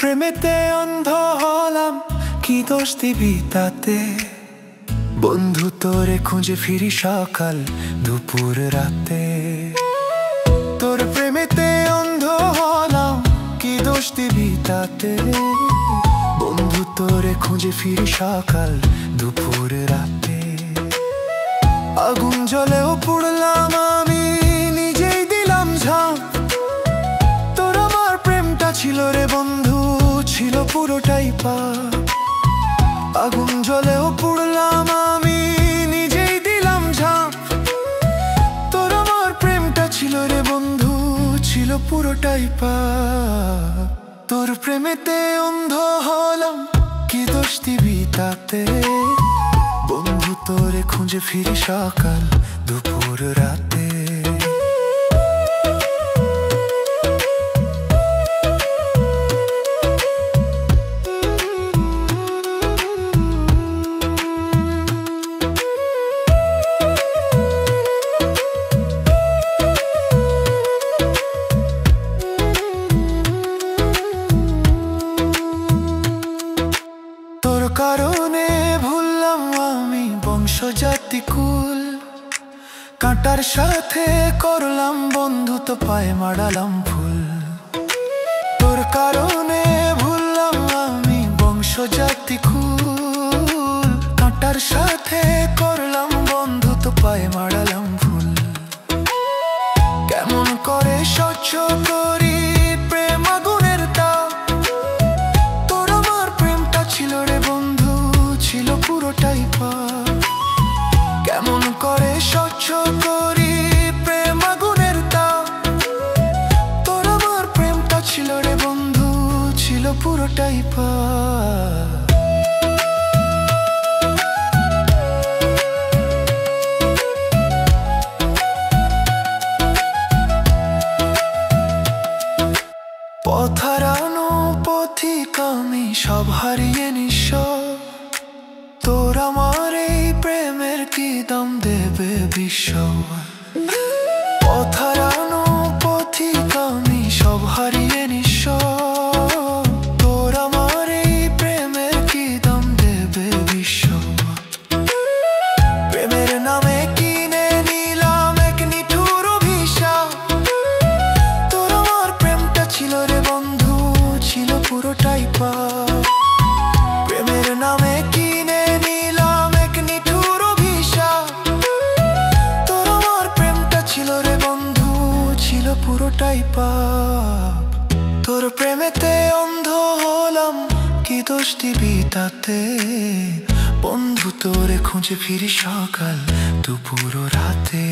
প্রেমেতে অন্ধ হলাম, কি দোষ দিবি তাতে? বন্ধু তোরে খুঁজে ফিরি সকাল দুপুর রাতে। তোর প্রেমেতে অন্ধ হলাম, কি দোষ দিবি তাতে? বন্ধু তোরে খুঁজে ফিরি সকাল দুপুর রাতে। আগুন জ্বলেও পুড়লাম আমি, নিজেই দিলাম ঝাঁপ। তোর আমার প্রেমটা ছিল রে বন্ধু, ছিল পুরোটাই পাপ। আগুন জ্বলেও পুড়লাম আমি, নিজেই দিলাম ঝাঁপ। তোর আমার প্রেমটা ছিল রে বন্ধু, ছিল পুরোটাই পাপ। তোর প্রেমেতে অন্ধ হলাম, কি দোষ দিবি তাতে? বন্ধু তোরে খুঁজে ফিরি সকাল দুপুর রাতে। তোর কারণে ভুললাম আমি বংশ জাতি কুল। কাঁটার সাথে করলাম বন্ধুত্ব, পায়ে মাড়ালাম ফুল। তোর কারণে ভুললাম আমি বংশ জাতি কুল। কাঁটার সাথে করলাম বন্ধুত্ব, পায়ে মাড়ালাম ফুল। কেমন করে সহ্য করি প্রেম আগুনের তাপ? তোর আমার প্রেমটা ছিল রে বন্ধু, ছিল পুরোটাই পাপ। কেমন করে সহ্য করি প্রেম আগুনের তাপ? তোর আমার প্রেমটা ছিল রে বন্ধু, ছিল পুরোটাই পাপ। পথ হারানো পথিক আমি, সব হারিয়ে নিঃস্ব। তোর আমার এই প্রেমের কি দাম দেবে বিশ্ব? পথ হারানো পথিক আমি, সব হারিয়ে নিঃস্ব। তোর আমার এই প্রেমের কি দাম দেবে বিশ্ব? প্রেমের নামে কিনে নিলাম এক নিঠুর অভিশাপ। তোর আমার প্রেমটা ছিল রে বন্ধু, ছিল পুরোটাই পাপ। প্রেমের নামে কিনে নিলাম এক নিঠুর অভিশাপ। তোর আমার প্রেমটা ছিল রে বন্ধু, ছিল পুরোটাই পাপ। তোর প্রেমেতে অন্ধ হলাম, কি দোষ দিবি তাতে? বন্ধু তোরে খুঁজে ফিরি সকাল দুপুর রাতে।